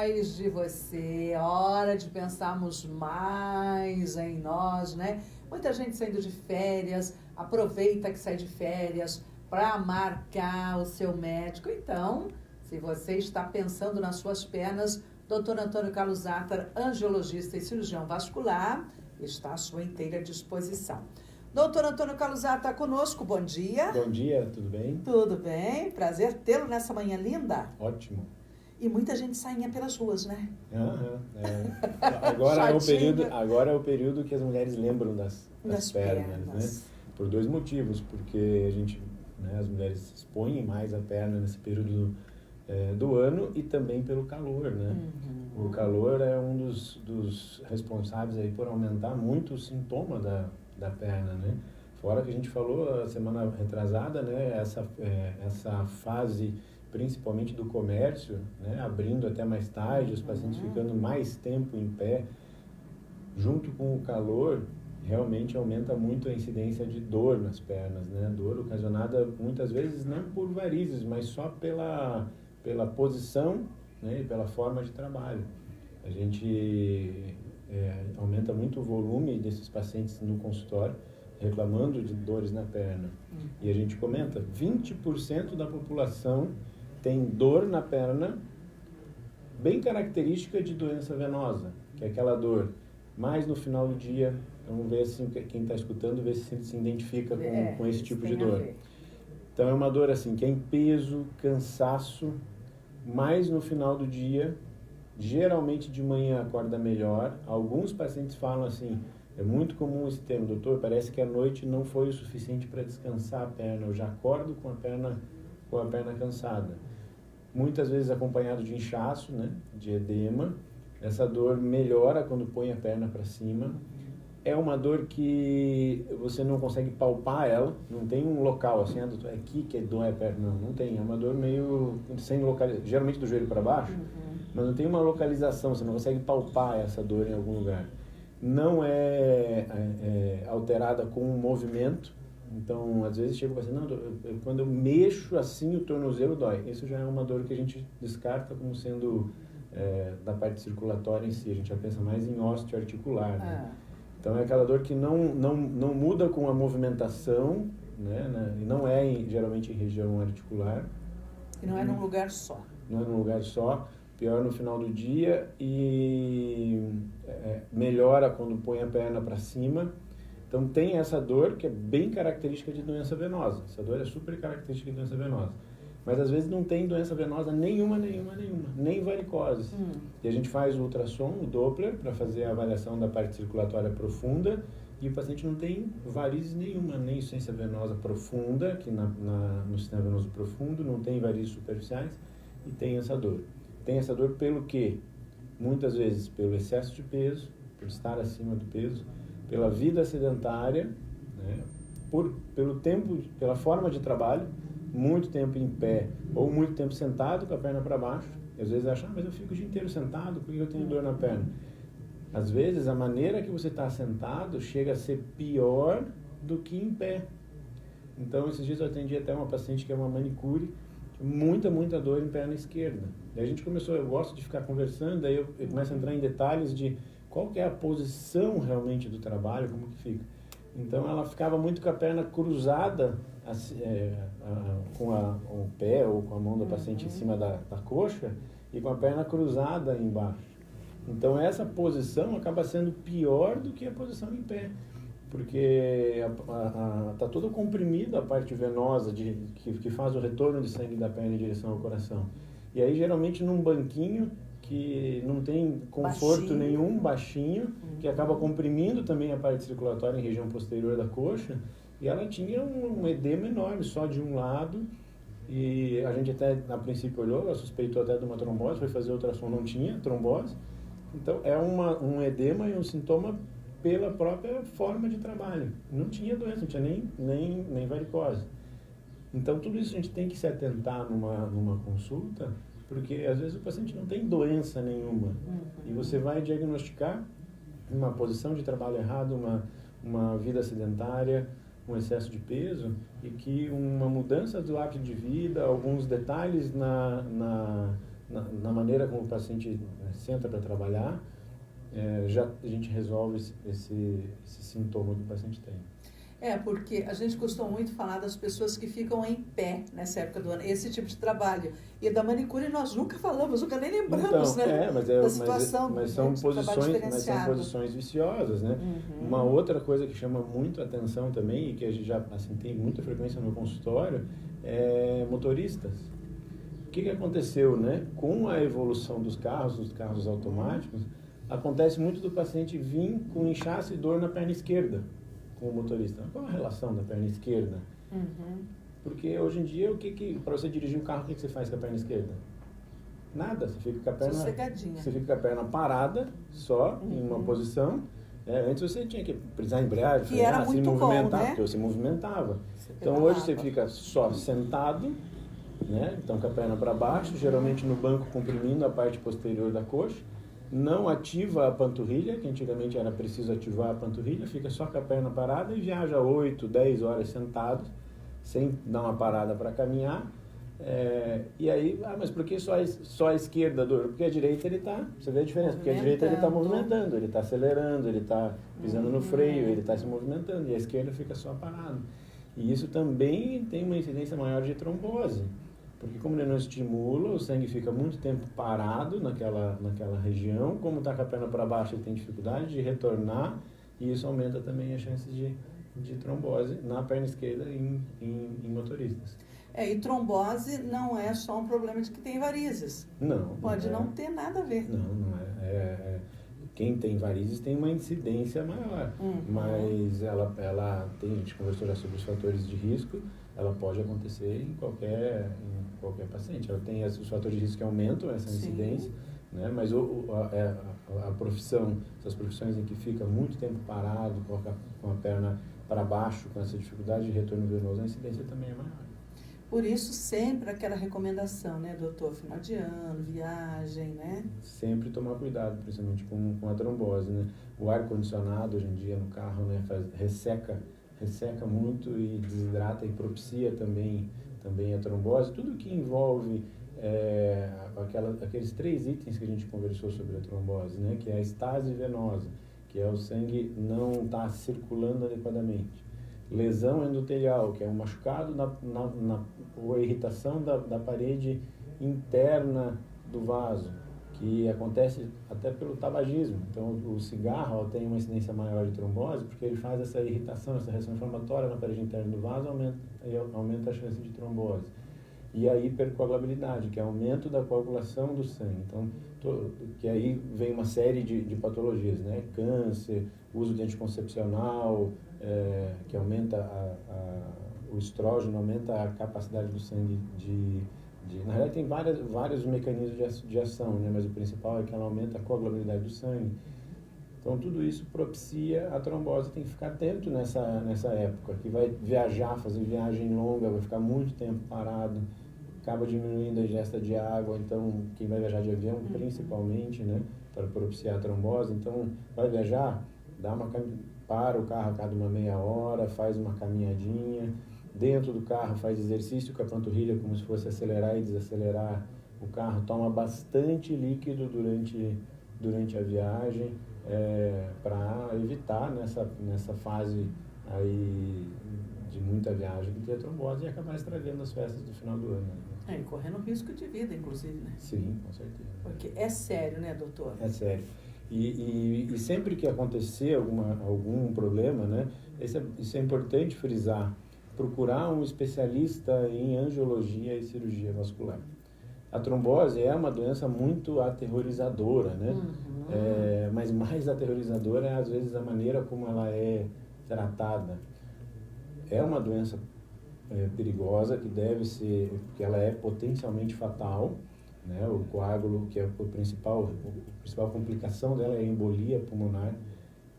mais de você, hora de pensarmos mais em nós, né? Muita gente saindo de férias, aproveita que sai de férias para marcar o seu médico. Então, se você está pensando nas suas pernas, Dr. Antônio Carlos Attar, angiologista e cirurgião vascular, está à sua inteira disposição. Doutor Antônio Carlos Attar conosco, bom dia. Bom dia, tudo bem? Tudo bem, prazer tê-lo nessa manhã linda. Ótimo. E muita gente sainha pelas ruas, né? Agora é o período que as mulheres lembram das pernas, né? Por dois motivos, porque a gente, né, as mulheres expõem mais a perna nesse período do ano e também pelo calor, né? Uhum. O calor é um dos responsáveis aí por aumentar muito o sintoma da perna, né? Fora que a gente falou a semana retrasada, né? Essa fase principalmente do comércio, né? Abrindo até mais tarde, os pacientes ficando mais tempo em pé, junto com o calor, realmente aumenta muito a incidência de dor nas pernas, né? Dor ocasionada muitas vezes não por varizes, mas só pela posição, né? E pela forma de trabalho. A gente aumenta muito o volume desses pacientes no consultório, reclamando de dores na perna. E a gente comenta, 20% da população tem dor na perna, bem característica de doença venosa, que é aquela dor mais no final do dia. Vamos ver assim, quem está escutando, ver se identifica com esse tipo de dor. Então é uma dor assim, que é em peso, cansaço, mais no final do dia, geralmente de manhã acorda melhor. Alguns pacientes falam assim, é muito comum esse termo, doutor, parece que a noite não foi o suficiente para descansar a perna, eu já acordo com a perna cansada. Muitas vezes acompanhado de inchaço, né, de edema. Essa dor melhora quando põe a perna para cima. É uma dor que você não consegue palpar ela, não tem um local assim, doutor, é aqui que dói a perna, não tem, é uma dor meio sem localização, geralmente do joelho para baixo, mas não tem uma localização, você não consegue palpar essa dor em algum lugar. Não é alterada com um movimento, então às vezes chega o paciente, não, quando eu mexo assim o tornozelo dói. Isso já é uma dor que a gente descarta como sendo da parte circulatória em si, a gente já pensa mais em osteoarticular, né? Então é aquela dor que não muda com a movimentação, né? E não geralmente em região articular. E não é num lugar só. Não é num lugar só, pior no final do dia e melhora quando põe a perna para cima. Então tem essa dor que é bem característica de doença venosa. Essa dor é super característica de doença venosa. Mas às vezes não tem doença venosa nenhuma, nem varicose. E a gente faz o ultrassom, o Doppler, para fazer a avaliação da parte circulatória profunda, e o paciente não tem varizes nenhuma, nem insuficiência venosa profunda, que no sistema venoso profundo, não tem varizes superficiais, e tem essa dor. Tem essa dor pelo quê? Muitas vezes pelo excesso de peso, por estar acima do peso, pela vida sedentária, né? Pelo tempo, pela forma de trabalho, muito tempo em pé ou muito tempo sentado com a perna para baixo. E às vezes acham, mas eu fico o dia inteiro sentado, por que eu tenho dor na perna? Às vezes a maneira que você está sentado chega a ser pior do que em pé. Então esses dias eu atendi até uma paciente que é uma manicure, muita dor em perna esquerda. E a gente começou, eu gosto de ficar conversando, aí eu começo a entrar em detalhes de qual que é a posição realmente do trabalho, como que fica. Então ela ficava muito com a perna cruzada, com o pé ou com a mão da paciente em cima da coxa e com a perna cruzada embaixo. Então essa posição acaba sendo pior do que a posição em pé, porque está toda comprimida a parte venosa que faz o retorno de sangue da perna em direção ao coração. E aí geralmente num banquinho que não tem conforto nenhum, baixinho, que acaba comprimindo também a parte circulatória em região posterior da coxa, e ela tinha um edema enorme, só de um lado, e a gente até, a princípio, olhou, ela suspeitou até de uma trombose, foi fazer ultrassom, não tinha trombose. Então, é um edema e um sintoma pela própria forma de trabalho. Não tinha doença, não tinha nem varicose. Então, tudo isso a gente tem que se atentar numa consulta, porque às vezes o paciente não tem doença nenhuma. E você vai diagnosticar uma posição de trabalho errada, uma vida sedentária, um excesso de peso, e que uma mudança do hábito de vida, alguns detalhes na maneira como o paciente senta para trabalhar, já a gente resolve esse sintoma que o paciente tem. Porque a gente costuma muito falar das pessoas que ficam em pé nessa época do ano, esse tipo de trabalho. E da manicure nós nunca falamos, nunca nem lembramos, então, né? Da situação, mas são posições viciosas, né? Uhum. Uma outra coisa que chama muito atenção também, e que a gente já assim, tem muita frequência no consultório, é motoristas. O que aconteceu, né? Com a evolução dos carros automáticos, acontece muito do paciente vir com inchaço e dor na perna esquerda com o motorista. Qual a relação da perna esquerda? Uhum. Porque hoje em dia, para você dirigir um carro, o que você faz com a perna esquerda? Nada, você fica com a perna sossegadinha. Você fica com a perna parada, só, em uma posição. Antes você tinha que precisar a embreagem, que era muito se movimentar, bom, né? Porque você movimentava. Então hoje você fica só sentado, né? Então com a perna para baixo, geralmente no banco comprimindo a parte posterior da coxa. Não ativa a panturrilha, que antigamente era preciso ativar a panturrilha, fica só com a perna parada e viaja 8, 10 horas sentado, sem dar uma parada para caminhar. E aí, mas por que só a esquerda dor? Porque a direita ele está, você vê a diferença, porque a direita ele está movimentando, ele está acelerando, ele está pisando no freio, ele está se movimentando, e a esquerda fica só parado. E isso também tem uma incidência maior de trombose. Porque como ele não estimula, o sangue fica muito tempo parado naquela região. Como está com a perna para baixo, ele tem dificuldade de retornar. E isso aumenta também as chances de trombose na perna esquerda em motoristas. E trombose não é só um problema de que tem varizes. Não. Pode não ter nada a ver. Não é. Quem tem varizes tem uma incidência maior. Mas ela tem, a gente conversou já sobre os fatores de risco, ela pode acontecer em qualquer paciente. Ela tem os fatores de risco que aumentam essa incidência, né? Mas a profissão, essas profissões em que fica muito tempo parado, com a perna para baixo, com essa dificuldade de retorno venoso, a incidência também é maior. Por isso, sempre aquela recomendação, né, doutor? Final de ano, viagem, né? Sempre tomar cuidado, principalmente com a trombose, né? O ar-condicionado, hoje em dia, no carro, né, resseca muito e desidrata e propicia também a trombose. Tudo que envolve aqueles 3 itens que a gente conversou sobre a trombose, né? Que é a estase venosa, que é o sangue não estar circulando adequadamente. Lesão endotelial, que é um machucado ou irritação da parede interna do vaso, que acontece até pelo tabagismo. Então, o cigarro tem uma incidência maior de trombose, porque ele faz essa irritação, essa reação inflamatória na parede interna do vaso, aumenta a chance de trombose. E a hipercoagulabilidade, que é aumento da coagulação do sangue. Então, que aí vem uma série de patologias, né? Câncer, uso de anticoncepcional, que aumenta o estrógeno, aumenta a capacidade do sangue na verdade, tem vários mecanismos de ação, né? Mas o principal é que ela aumenta a coagulabilidade do sangue. Então, tudo isso propicia a trombose. Tem que ficar atento nessa época, que vai viajar, fazer viagem longa, vai ficar muito tempo parado, acaba diminuindo a ingesta de água. Então, quem vai viajar de avião, principalmente, né? Para propiciar a trombose. Então, vai viajar, para o carro a cada uma meia hora, faz uma caminhadinha. Dentro do carro faz exercício com a panturrilha, como se fosse acelerar e desacelerar o carro. Toma bastante líquido durante a viagem, para evitar nessa fase aí de muita viagem de ter trombose e acabar estragando as festas do final do ano. E correndo risco de vida, inclusive, né? Sim, com certeza. Porque é sério, né, doutor? É sério. E sempre que acontecer algum problema, né, isso é importante frisar, procurar um especialista em angiologia e cirurgia vascular. A trombose é uma doença muito aterrorizadora, né? Mas mais aterrorizadora é, às vezes, a maneira como ela é tratada. É uma doença perigosa, que ela é potencialmente fatal, né? O coágulo, que é a principal complicação dela, é a embolia pulmonar,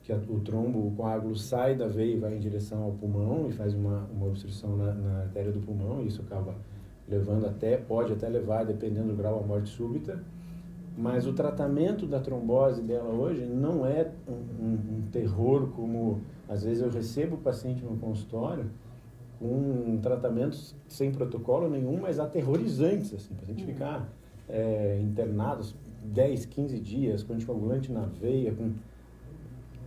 que o coágulo sai da veia e vai em direção ao pulmão e faz uma obstrução na artéria do pulmão, e isso acaba pode até levar, dependendo do grau, à morte súbita. Mas o tratamento da trombose dela hoje não é um terror, como às vezes eu recebo o paciente no consultório com tratamentos sem protocolo nenhum, mas aterrorizantes, assim, o paciente ficar internados 10, 15 dias, com anticoagulante na veia.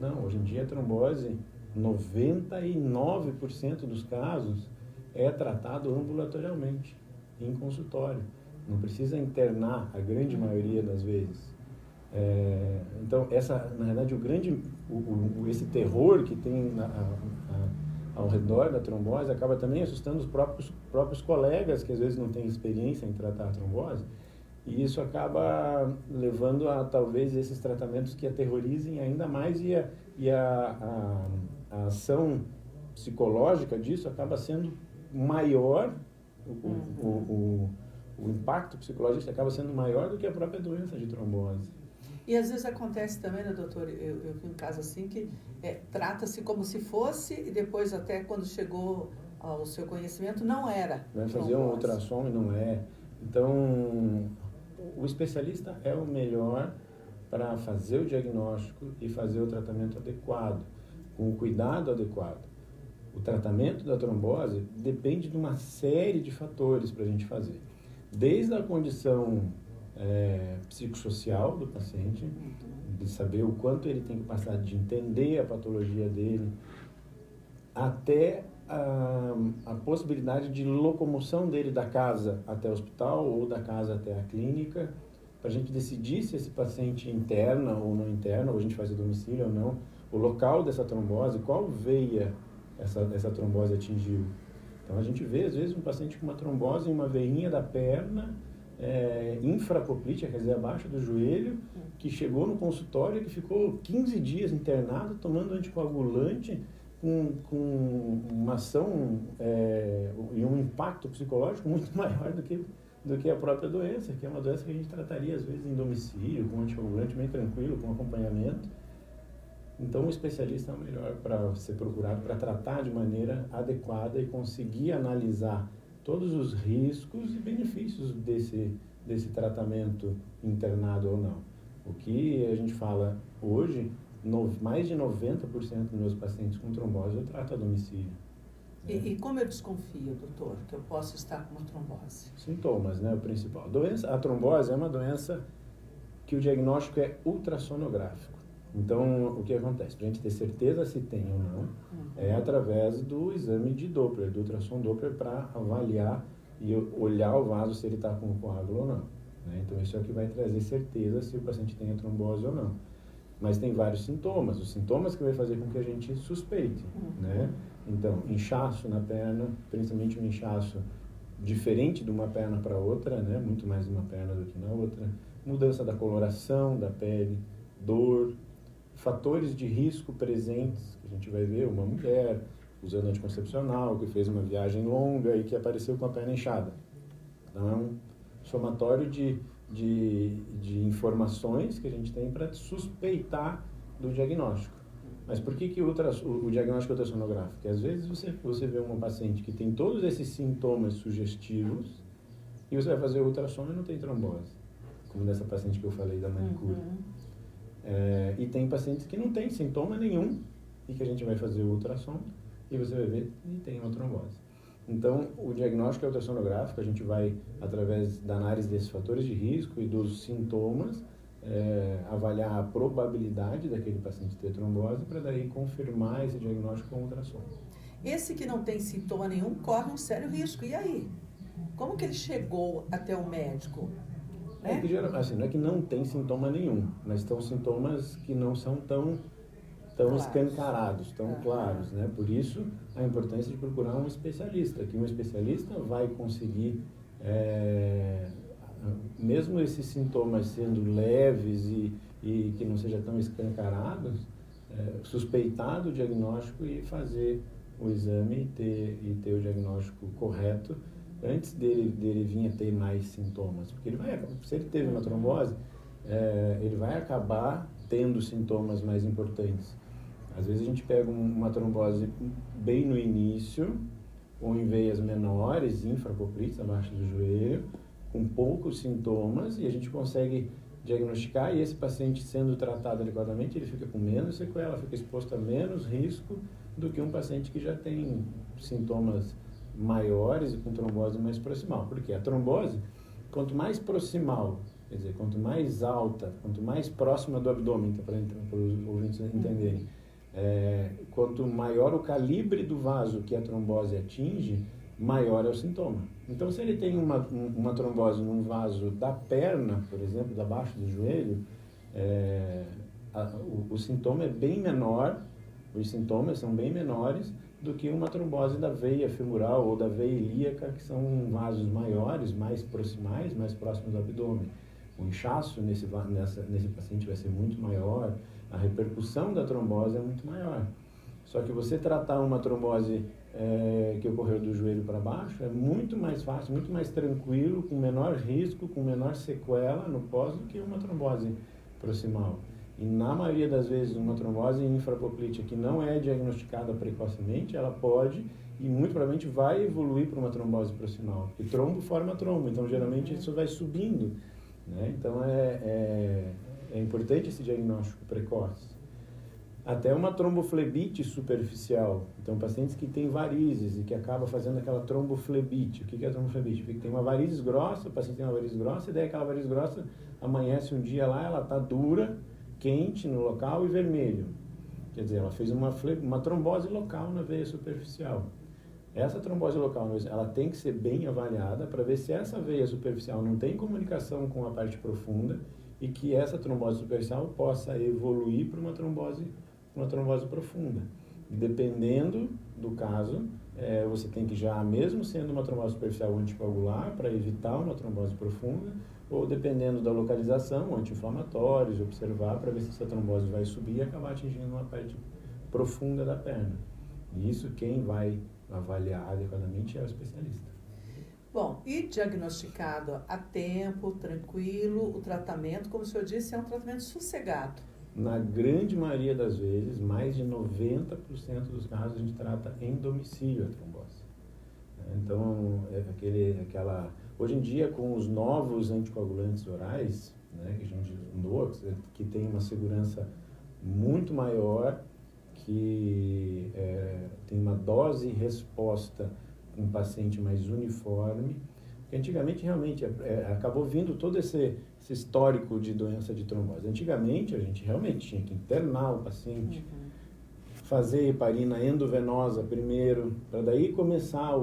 Não, hoje em dia a trombose, 99% dos casos, é tratado ambulatorialmente, em consultório. Não precisa internar a grande maioria das vezes. Então, na verdade, esse terror que tem ao redor da trombose acaba também assustando os próprios colegas, que às vezes não têm experiência em tratar a trombose, e isso acaba levando a, talvez, esses tratamentos que aterrorizem ainda mais, e a ação psicológica disso acaba sendo maior, o impacto psicológico acaba sendo maior do que a própria doença de trombose. E às vezes acontece também, né, doutor, eu vi um caso assim que trata-se como se fosse, e depois até quando chegou ao seu conhecimento não era. Vai fazer um ultrassom e não é. Então, o especialista é o melhor para fazer o diagnóstico e fazer o tratamento adequado, com o cuidado adequado. O tratamento da trombose depende de uma série de fatores para a gente fazer. Desde a condição psicossocial do paciente, de saber o quanto ele tem que passar, de entender a patologia dele, até a possibilidade de locomoção dele da casa até o hospital ou da casa até a clínica, para a gente decidir se esse paciente interna ou não interna, ou a gente faz a domicílio ou não, o local dessa trombose, qual veia essa trombose atingiu. Então, a gente vê, às vezes, um paciente com uma trombose em uma veinha da perna, infrapoplítea, quer dizer, abaixo do joelho, que chegou no consultório e que ficou 15 dias internado, tomando anticoagulante, com uma ação e um impacto psicológico muito maior do que a própria doença, que é uma doença que a gente trataria, às vezes, em domicílio, com anticoagulante bem tranquilo, com acompanhamento. Então, o especialista é o melhor para ser procurado, para tratar de maneira adequada e conseguir analisar todos os riscos e benefícios desse tratamento internado ou não. O que a gente fala hoje, mais de 90% dos meus pacientes com trombose eu trato a domicílio. E como eu desconfio, doutor, que eu posso estar com uma trombose? Sintomas, né? O principal. A trombose é uma doença que o diagnóstico é ultrassonográfico. Então, o que acontece? Para a gente ter certeza se tem ou não, é através do exame de Doppler, do ultrassom Doppler, para avaliar e olhar o vaso se ele está com coágulo ou não. Né? Então, isso é o que vai trazer certeza se o paciente tem a trombose ou não. Mas tem vários sintomas. Os sintomas que vai fazer com que a gente suspeite. Né? Então, inchaço na perna, principalmente um inchaço diferente de uma perna para outra, né? Muito mais de uma perna do que na outra. Mudança da coloração da pele, dor. Fatores de risco presentes, que a gente vai ver, uma mulher usando anticoncepcional, que fez uma viagem longa e que apareceu com a perna inchada. Então, é um somatório de informações que a gente tem para suspeitar do diagnóstico. Mas por que o diagnóstico ultrassonográfico? Porque às vezes você vê uma paciente que tem todos esses sintomas sugestivos e você vai fazer o ultrassom e não tem trombose, como dessa paciente que eu falei da manicure. E tem pacientes que não têm sintoma nenhum e que a gente vai fazer o ultrassom e você vai ver e tem uma trombose. Então, o diagnóstico ultrassonográfico, a gente vai, através da análise desses fatores de risco e dos sintomas, avaliar a probabilidade daquele paciente ter trombose para daí confirmar esse diagnóstico com ultrassom. Esse que não tem sintoma nenhum corre um sério risco. E aí? Como que ele chegou até o médico? Assim, não é que não tem sintoma nenhum, mas são sintomas que não são tão escancarados, tão claros, né? Por isso, a importância de procurar um especialista, que um especialista vai conseguir, mesmo esses sintomas sendo leves e que não sejam tão escancarados, suspeitar do diagnóstico e fazer o exame e ter o diagnóstico correto, antes dele vir a ter mais sintomas. Porque se ele teve uma trombose, ele vai acabar tendo sintomas mais importantes. Às vezes a gente pega uma trombose bem no início, ou em veias menores, infrapoplíteas, abaixo do joelho, com poucos sintomas, e a gente consegue diagnosticar, e esse paciente sendo tratado adequadamente, ele fica com menos sequela, fica exposto a menos risco do que um paciente que já tem sintomas maiores e com trombose mais proximal. Porque a trombose, quanto mais proximal, quer dizer, quanto mais alta, quanto mais próxima do abdômen, para os ouvintes entenderem, quanto maior o calibre do vaso que a trombose atinge, maior é o sintoma. Então, se ele tem uma trombose num vaso da perna, por exemplo, da baixo do joelho, o sintoma é bem menor, os sintomas são bem menores do que uma trombose da veia femoral ou da veia ilíaca, que são vasos maiores, mais proximais, mais próximos do abdômen. O inchaço nesse paciente vai ser muito maior, a repercussão da trombose é muito maior. Só que você tratar uma trombose que ocorreu do joelho para baixo é muito mais fácil, muito mais tranquilo, com menor risco, com menor sequela no pós do que uma trombose proximal. E na maioria das vezes uma trombose infrapoplítea que não é diagnosticada precocemente, ela pode e muito provavelmente vai evoluir para uma trombose proximal, porque trombo forma trombo, então geralmente isso vai subindo, né? Então é importante esse diagnóstico precoce. Até uma tromboflebite superficial, então pacientes que têm varizes e que acabam fazendo aquela tromboflebite. O que é a tromboflebite? Porque tem uma varizes grossa, o paciente tem uma varizes grossa, e daí aquela varizes grossa amanhece um dia lá, ela está dura, quente no local e vermelho. Quer dizer, ela fez uma trombose local na veia superficial. Essa trombose local, ela tem que ser bem avaliada para ver se essa veia superficial não tem comunicação com a parte profunda e que essa trombose superficial possa evoluir para uma trombose profunda. Dependendo do caso, você tem que já, mesmo sendo uma trombose superficial, anticoagular para evitar uma trombose profunda, ou dependendo da localização, anti-inflamatórios, observar para ver se essa trombose vai subir e acabar atingindo uma parte profunda da perna. E isso quem vai avaliar adequadamente é o especialista. Bom, e diagnosticado a tempo, tranquilo, o tratamento, como o senhor disse, é um tratamento sossegado. Na grande maioria das vezes, mais de 90% dos casos, a gente trata em domicílio a trombose. Então, hoje em dia, com os novos anticoagulantes orais, né, que a gente NOACs, que tem uma segurança muito maior, que tem uma dose-resposta com um paciente mais uniforme, porque antigamente realmente acabou vindo todo esse histórico de doença de trombose. Antigamente a gente realmente tinha que internar o paciente, fazer heparina endovenosa primeiro, para daí começar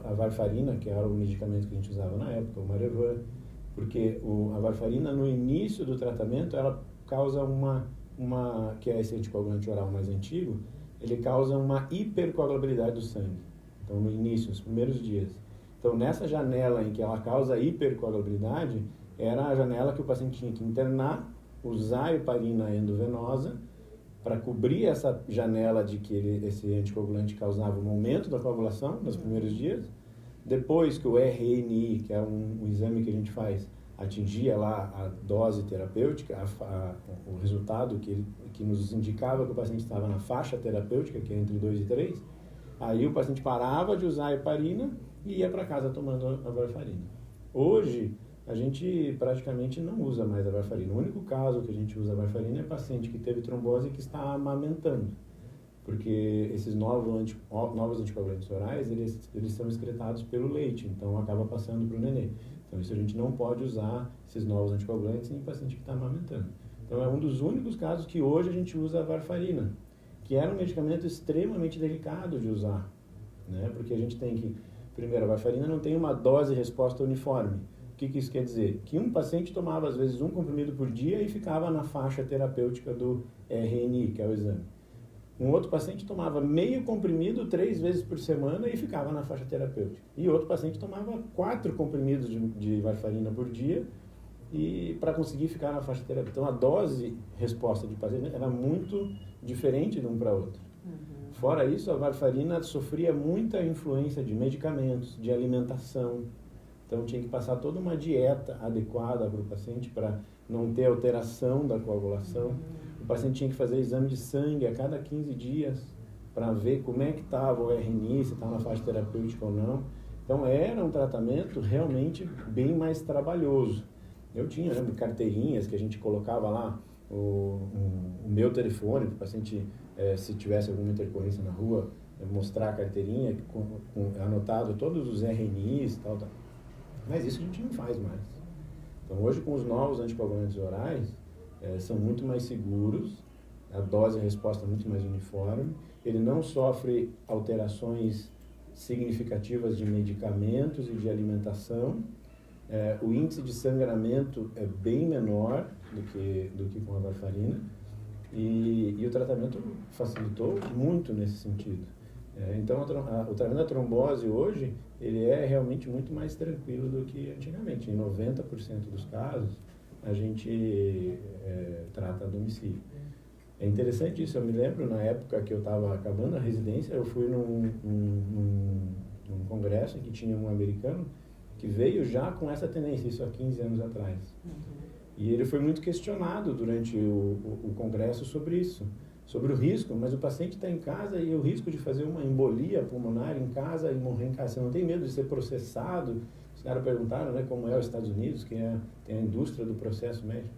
a varfarina, que era o medicamento que a gente usava na época, o Marevan, porque a varfarina no início do tratamento ela causa que é esse anticoagulante oral mais antigo, ele causa uma hipercoagulabilidade do sangue. Então, no início, nos primeiros dias. Então, nessa janela em que ela causa hipercoagulabilidade, era a janela que o paciente tinha que internar, usar a heparina endovenosa para cobrir essa janela de que esse anticoagulante causava um aumento da coagulação nos primeiros dias. Depois que o RNI, que é um exame que a gente faz, atingia lá a dose terapêutica, o resultado que nos indicava que o paciente estava na faixa terapêutica, que é entre 2 e 3, aí o paciente parava de usar a heparina e ia para casa tomando a varfarina. Hoje, a gente praticamente não usa mais a varfarina. O único caso que a gente usa a varfarina é paciente que teve trombose e que está amamentando. Porque esses novos anticoagulantes orais, eles são excretados pelo leite, então acaba passando para o nenê. Então, isso a gente não pode usar, esses novos anticoagulantes, em paciente que está amamentando. Então, é um dos únicos casos que hoje a gente usa a varfarina, que era um medicamento extremamente delicado de usar, né? Porque a gente tem que, primeiro, a varfarina não tem uma dose-resposta uniforme. O que isso quer dizer? Que um paciente tomava, às vezes, um comprimido por dia e ficava na faixa terapêutica do RNI, que é o exame. Um outro paciente tomava meio comprimido 3 vezes por semana e ficava na faixa terapêutica. E outro paciente tomava 4 comprimidos de varfarina por dia e para conseguir ficar na faixa terapêutica. Então, a dose-resposta de paciente era muito diferente de um para outro. Fora isso, a varfarina sofria muita influência de medicamentos, de alimentação. Então, tinha que passar toda uma dieta adequada para o paciente para não ter alteração da coagulação. O paciente tinha que fazer exame de sangue a cada 15 dias para ver como é que estava o RNI, se estava na faixa terapêutica ou não. Então, era um tratamento realmente bem mais trabalhoso. Eu tinha carteirinhas que a gente colocava lá o meu telefone para o paciente, se tivesse alguma intercorrência na rua, mostrar a carteirinha com anotado todos os RNIs e tal. Mas isso a gente não faz mais. Então, hoje, com os novos anticoagulantes orais, são muito mais seguros, a dose e a resposta é muito mais uniforme, ele não sofre alterações significativas de medicamentos e de alimentação, o índice de sangramento é bem menor do que com a varfarina, e o tratamento facilitou muito nesse sentido. Então, o tratamento da trombose hoje, ele é realmente muito mais tranquilo do que antigamente. Em 90% dos casos, a gente trata a domicílio. É interessante isso, eu me lembro, na época que eu estava acabando a residência, eu fui num congresso em que tinha um americano que veio já com essa tendência, isso há 15 anos atrás. E ele foi muito questionado durante o congresso sobre isso, sobre o risco, mas o paciente está em casa e o risco de fazer uma embolia pulmonar em casa e morrer em casa, você não tem medo de ser processado? Os caras perguntaram, né, como é os Estados Unidos, que tem a indústria do processo médico.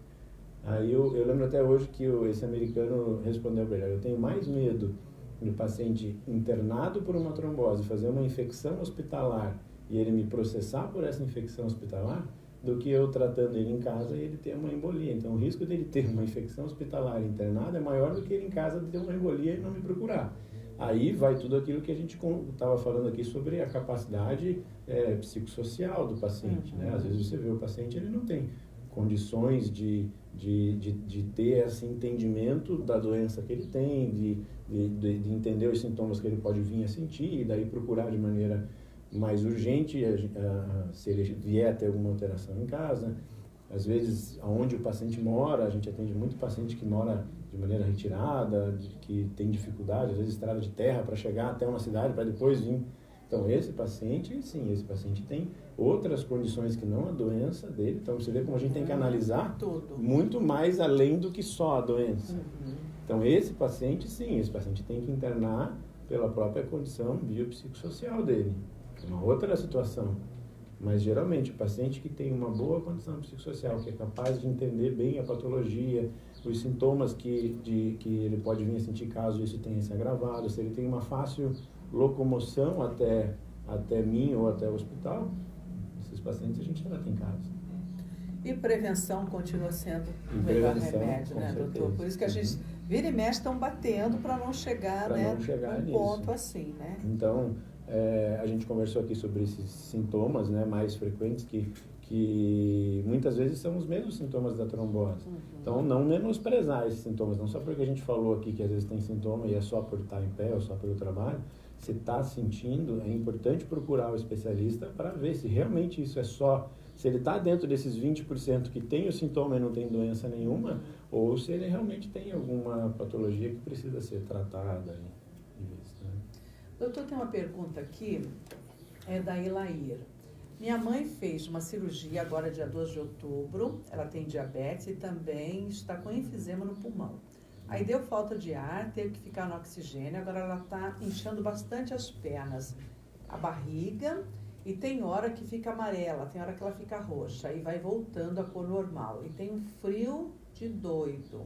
Aí eu lembro até hoje que esse americano respondeu para ele: eu tenho mais medo do paciente internado por uma trombose fazer uma infecção hospitalar e ele me processar por essa infecção hospitalar, do que eu tratando ele em casa e ele ter uma embolia. Então, o risco dele ter uma infecção hospitalar internada é maior do que ele em casa ter uma embolia e não me procurar. Aí vai tudo aquilo que a gente estava falando aqui sobre a capacidade psicossocial do paciente, né? Às vezes você vê o paciente, ele não tem condições de ter esse entendimento da doença que ele tem, de entender os sintomas que ele pode vir a sentir e daí procurar de maneira mais urgente se ele vier a ter alguma alteração em casa. Às vezes, onde o paciente mora, a gente atende muito paciente que mora de maneira retirada, que tem dificuldade, às vezes estrada de terra para chegar até uma cidade para depois vir. Então, esse paciente, sim, esse paciente tem outras condições que não a doença dele. Então, você vê como a gente tem que analisar tudo, muito mais além do que só a doença. Então, esse paciente, sim, esse paciente tem que internar pela própria condição biopsicossocial dele. É uma outra situação. Mas, geralmente, o paciente que tem uma boa condição psicossocial, que é capaz de entender bem a patologia, os sintomas que ele pode vir a sentir caso isso tenha se agravado, se ele tem uma fácil locomoção até mim ou até o hospital, esses pacientes a gente trata em casa. E prevenção continua sendo o melhor remédio, né, certeza. doutor? Por isso que a gente vira e mexe estão batendo para não chegar, num ponto assim, né? Então, a gente conversou aqui sobre esses sintomas, né, mais frequentes que muitas vezes são os mesmos sintomas da trombose. Então, não menosprezar esses sintomas, não só porque a gente falou aqui que às vezes tem sintoma e é só por estar em pé ou só pelo trabalho. Se está sentindo, é importante procurar o especialista para ver se realmente isso é só, se ele está dentro desses 20% que tem o sintoma e não tem doença nenhuma, ou se ele realmente tem alguma patologia que precisa ser tratada e vista, né? Doutor, tem uma pergunta aqui, é da Elair. Minha mãe fez uma cirurgia agora dia 12 de outubro, ela tem diabetes e também está com enfisema no pulmão. Aí deu falta de ar, teve que ficar no oxigênio, agora ela está inchando bastante as pernas, a barriga, e tem hora que fica amarela, tem hora que ela fica roxa, aí vai voltando a cor normal. E tem um frio de doido.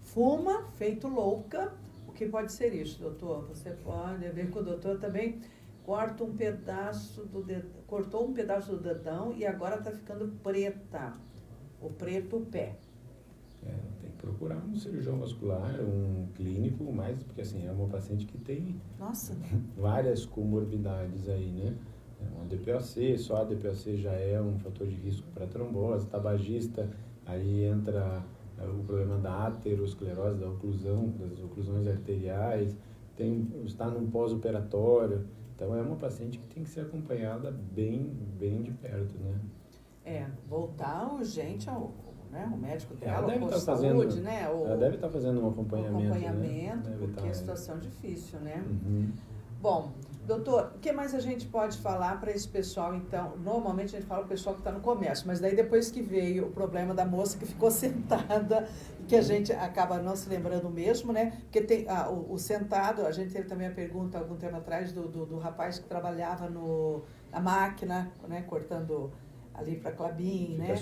Fuma, feito louca. O que pode ser isso, doutor? Você pode ver que o doutor também cortou um pedaço do dedão e agora está ficando preta. O preto pé. Tem que procurar um cirurgião vascular, um clínico, porque assim, é uma paciente que tem várias comorbidades aí, né? Uma DPOC, só a DPOC já é um fator de risco para trombose, tabagista, aí entra o problema da aterosclerose, das oclusões arteriais, está num pós-operatório, então é uma paciente que tem que ser acompanhada bem de perto, né? Voltar urgente ao o médico dela, ela deve o estar saúde, né? Ela deve estar fazendo um acompanhamento, né? Porque é situação difícil, né? Uhum. Bom, doutor, o que mais a gente pode falar para esse pessoal, então? Normalmente a gente fala o pessoal que está no comércio, mas daí depois que veio o problema da moça que ficou sentada, que a gente acaba não se lembrando mesmo, né? Porque tem o sentado, a gente teve também a pergunta algum tempo atrás do rapaz que trabalhava na máquina, né? Cortando ali para Klabin, né?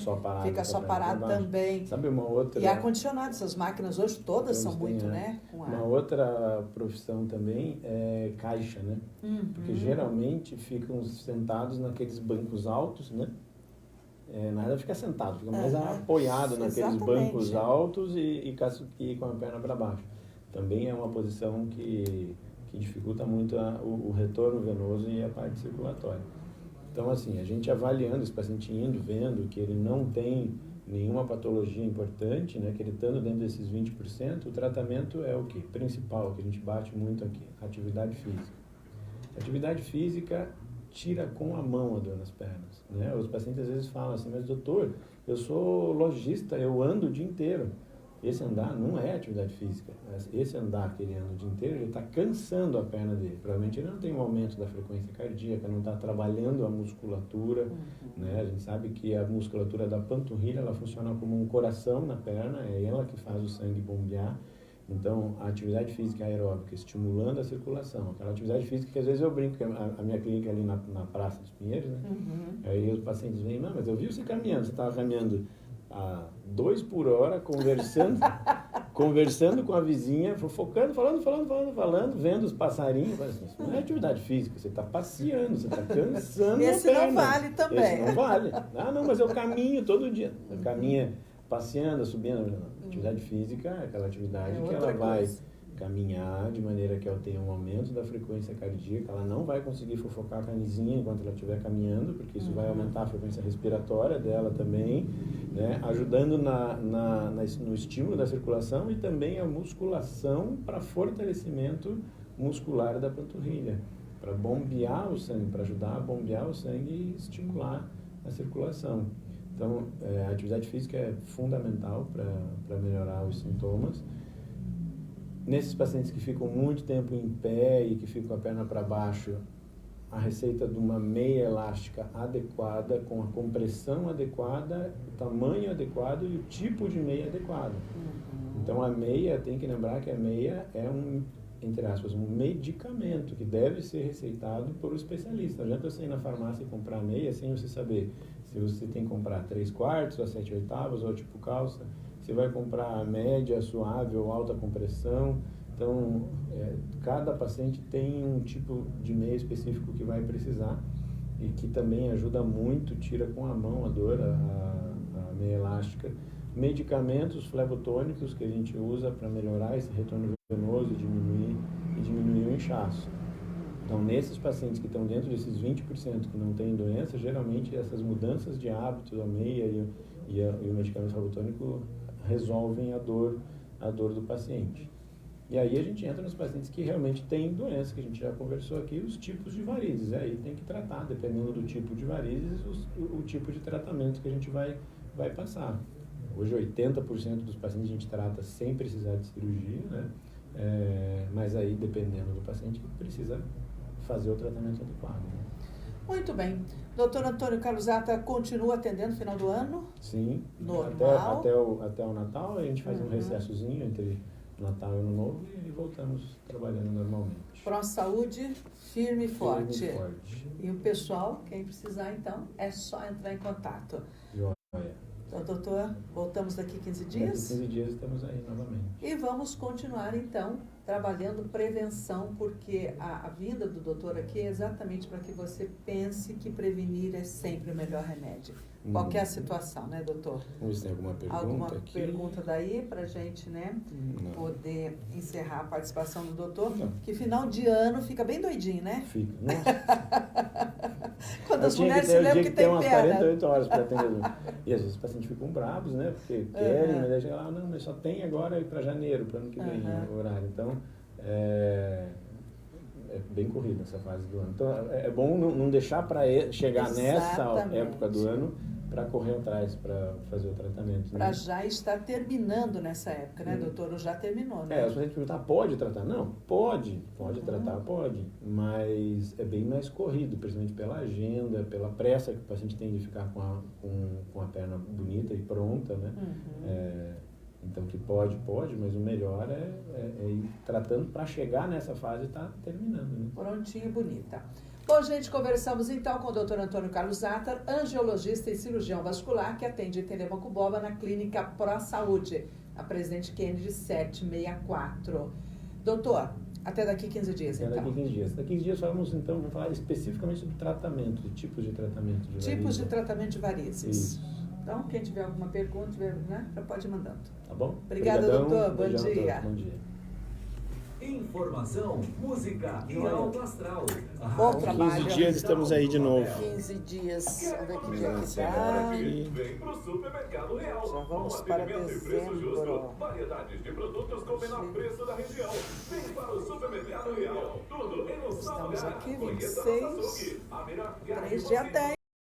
Fica só parado também. Sabe uma outra... E ar-condicionado, essas máquinas hoje todas são muito, né? Com ar. Uma outra profissão também é caixa, né? Porque geralmente ficam sentados naqueles bancos altos, né? nada fica sentado, fica mais apoiado naqueles Exatamente. bancos altos e com a perna para baixo. Também é uma posição que dificulta muito o retorno venoso e a parte circulatória. Então, assim, a gente avaliando esse paciente indo, vendo que ele não tem nenhuma patologia importante, né, que ele estando dentro desses 20%, o tratamento é o que? Principal, que a gente bate muito aqui, atividade física. Atividade física tira com a mão a dor nas pernas, né? Os pacientes às vezes falam assim, mas doutor, eu sou lojista, eu ando o dia inteiro. Esse andar não é atividade física. Esse andar que ele anda o dia inteiro, ele está cansando a perna dele. Provavelmente ele não tem um aumento da frequência cardíaca, não está trabalhando a musculatura, né? A gente sabe que a musculatura da panturrilha, ela funciona como um coração na perna, é ela que faz o sangue bombear. Então, a atividade física aeróbica estimulando a circulação, aquela atividade física que às vezes eu brinco, a minha clínica ali na Praça dos Pinheiros, né? Aí os pacientes vêm, não, mas eu vi você caminhando, você estava caminhando a 2 por hora, conversando com a vizinha, fofocando, falando, vendo os passarinhos. Isso não é atividade física, você está passeando, você está cansando Esse a perna. não vale também. Esse não vale. Ah, não, mas eu caminho todo dia. Caminha passeando, subindo. Atividade física é aquela atividade que ela vai caminhar de maneira que ela tenha um aumento da frequência cardíaca, ela não vai conseguir fofocar a camisinha enquanto ela estiver caminhando, porque isso vai aumentar a frequência respiratória dela também, né? Ajudando no estímulo da circulação e também a musculação para fortalecimento muscular da panturrilha, para bombear o sangue, para ajudar a bombear o sangue e estimular a circulação. Então, a atividade física é fundamental para melhorar os sintomas. Nesses pacientes que ficam muito tempo em pé e que ficam com a perna para baixo, a receita de uma meia elástica adequada, com a compressão adequada, o tamanho adequado e o tipo de meia adequado. Então, a meia, tem que lembrar que a meia é entre aspas, um medicamento que deve ser receitado por um especialista. Não adianta você ir na farmácia e comprar meia sem você saber se você tem que comprar 3/4 ou 7/8 ou tipo calça. Você vai comprar média, suave ou alta compressão. Então, cada paciente tem um tipo de meia específico que vai precisar e que também ajuda muito, tira com a mão a dor, a meia elástica. Medicamentos flebotônicos que a gente usa para melhorar esse retorno venoso e diminuir o inchaço. Então, nesses pacientes que estão dentro desses 20% que não têm doença, geralmente essas mudanças de hábito, a meia e o medicamento flebotônico resolvem a dor do paciente. E aí a gente entra nos pacientes que realmente têm doença, que a gente já conversou aqui, os tipos de varizes. Aí tem que tratar, dependendo do tipo de varizes, o tipo de tratamento que a gente vai passar. Hoje 80% dos pacientes a gente trata sem precisar de cirurgia, né? Mas aí, dependendo do paciente, precisa fazer o tratamento adequado. Né? Muito bem. Doutor Antônio Carlos Zatter continua atendendo no final do ano? Sim. Normal. Até o Natal, a gente faz um recessozinho entre Natal e Ano Novo e voltamos trabalhando normalmente. Pró-saúde, firme e forte. Firme e forte. E o pessoal, quem precisar, então, é só entrar em contato. Joia. Então, doutor, voltamos daqui 15 dias? Daqui 15 dias estamos aí novamente. E vamos continuar, então, trabalhando prevenção, porque a vinda do doutor aqui é exatamente para que você pense que prevenir é sempre o melhor remédio. Qualquer situação, né, doutor? Vamos ver se tem alguma pergunta Alguma aqui. pergunta daí para a gente, né, poder encerrar a participação do doutor? Não. Que final de ano fica bem doidinho, né? Fica. Nossa. Quando as mulheres se lembram que tem umas perna. 48 horas para atender. E às vezes os pacientes ficam bravos, né? Porque querem, mas aí chega lá, não, mas só tem agora para janeiro, para ano que vem, o horário. Então, é bem corrida essa fase do ano. Então, é bom não deixar para chegar nessa época do ano para correr atrás, para fazer o tratamento. Para já estar terminando nessa época, né, doutor? Ou já terminou, né? Os pacientes perguntam, pode tratar? Não, pode tratar, pode. Mas é bem mais corrido, principalmente pela agenda, pela pressa que o paciente tem de ficar com a perna bonita e pronta, né? Então, que pode, mas o melhor é ir tratando para chegar nessa fase e estar terminando, né? Prontinho e bonita. Bom, gente, conversamos então com o Dr. Antônio Carlos Zatter, angiologista e cirurgião vascular, que atende em Telemaco-Boba na clínica Pró Saúde, a Presidente Kennedy 764. Doutor, Até daqui 15 dias, Até então. daqui 15 dias. Daqui 15 dias vamos falar especificamente do tratamento, de tipos de tratamento de varizes. Tipos de tratamento de varizes. Isso. Então, quem tiver alguma pergunta, né, já pode ir mandando. Tá bom? Obrigada, doutor. Bom Beijão a dia. todos. Bom dia. Informação, música e alto astral. Bom trabalho. 15 dias estamos aí de novo. 15 dias. Vamos ver que dia que Agora tá. aqui. Vem pro Supermercado Real. Já vamos Com para atendimento e preço dezembro. justo. Variedades de produtos com o menor preço da região. Vem para o Supermercado Real. Tudo em um só Estamos lugar. aqui, Conheça 26, nossa açougue. A melhor carne 3 dia bovina 10.